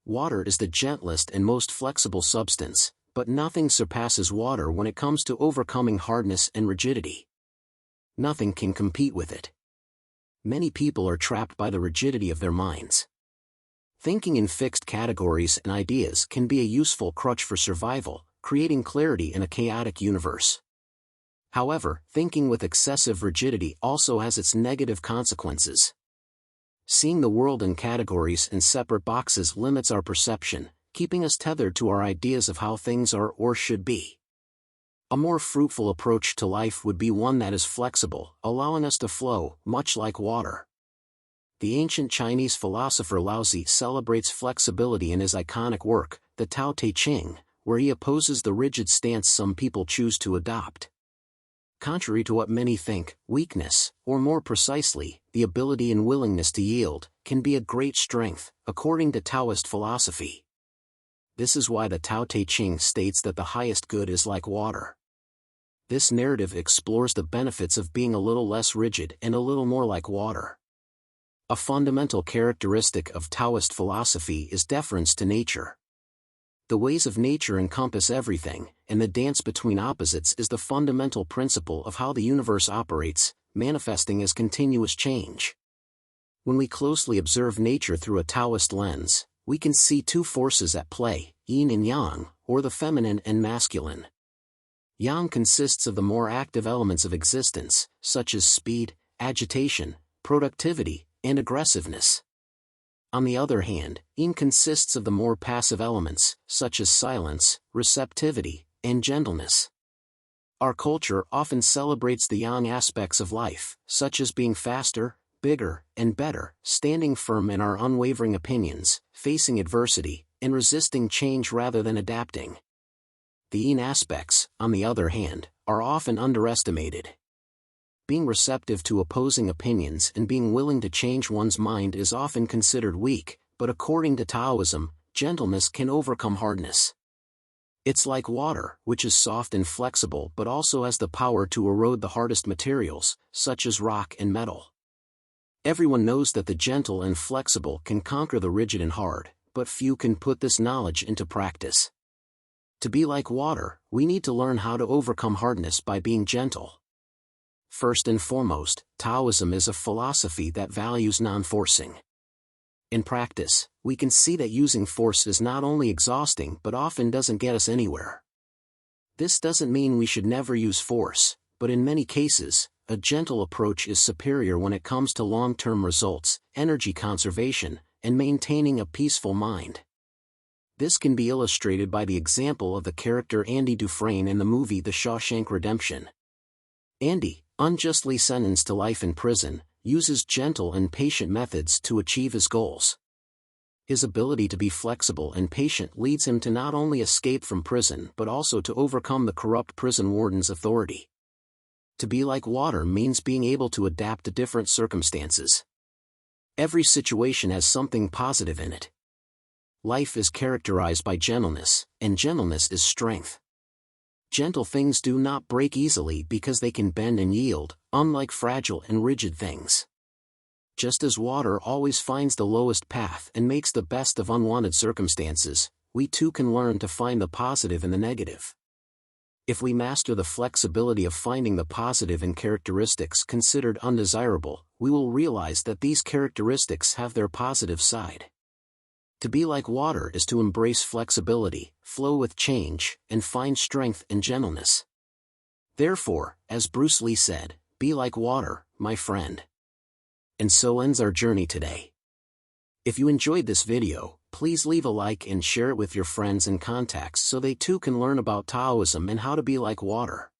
Water is the gentlest and most flexible substance, but nothing surpasses water when it comes to overcoming hardness and rigidity. Nothing can compete with it. Many people are trapped by the rigidity of their minds. Thinking in fixed categories and ideas can be a useful crutch for survival, creating clarity in a chaotic universe. However, thinking with excessive rigidity also has its negative consequences. Seeing the world in categories and separate boxes limits our perception, keeping us tethered to our ideas of how things are or should be. A more fruitful approach to life would be one that is flexible, allowing us to flow, much like water. The ancient Chinese philosopher Laozi celebrates flexibility in his iconic work, the Tao Te Ching, where he opposes the rigid stance some people choose to adopt. Contrary to what many think, weakness, or more precisely, the ability and willingness to yield, can be a great strength, according to Taoist philosophy. This is why the Tao Te Ching states that the highest good is like water. This narrative explores the benefits of being a little less rigid and a little more like water. A fundamental characteristic of Taoist philosophy is deference to nature. The ways of nature encompass everything, and the dance between opposites is the fundamental principle of how the universe operates, manifesting as continuous change. When we closely observe nature through a Taoist lens, we can see two forces at play, yin and yang, or the feminine and masculine. Yang consists of the more active elements of existence, such as speed, agitation, productivity, and aggressiveness. On the other hand, yin consists of the more passive elements, such as silence, receptivity, and gentleness. Our culture often celebrates the yang aspects of life, such as being faster, bigger, and better, standing firm in our unwavering opinions, facing adversity, and resisting change rather than adapting. The yin aspects, on the other hand, are often underestimated. Being receptive to opposing opinions and being willing to change one's mind is often considered weak, but according to Taoism, gentleness can overcome hardness. It's like water, which is soft and flexible but also has the power to erode the hardest materials, such as rock and metal. Everyone knows that the gentle and flexible can conquer the rigid and hard, but few can put this knowledge into practice. To be like water, we need to learn how to overcome hardness by being gentle. First and foremost, Taoism is a philosophy that values non-forcing. In practice, we can see that using force is not only exhausting but often doesn't get us anywhere. This doesn't mean we should never use force, but in many cases, a gentle approach is superior when it comes to long-term results, energy conservation, and maintaining a peaceful mind. This can be illustrated by the example of the character Andy Dufresne in the movie The Shawshank Redemption. Andy, unjustly sentenced to life in prison, uses gentle and patient methods to achieve his goals. His ability to be flexible and patient leads him to not only escape from prison but also to overcome the corrupt prison warden's authority. To be like water means being able to adapt to different circumstances. Every situation has something positive in it. Life is characterized by gentleness, and gentleness is strength. Gentle things do not break easily because they can bend and yield, unlike fragile and rigid things. Just as water always finds the lowest path and makes the best of unwanted circumstances, we too can learn to find the positive in the negative. If we master the flexibility of finding the positive in characteristics considered undesirable, we will realize that these characteristics have their positive side. To be like water is to embrace flexibility, flow with change, and find strength and gentleness. Therefore, as Bruce Lee said, be like water, my friend. And so ends our journey today. If you enjoyed this video, please leave a like and share it with your friends and contacts so they too can learn about Taoism and how to be like water.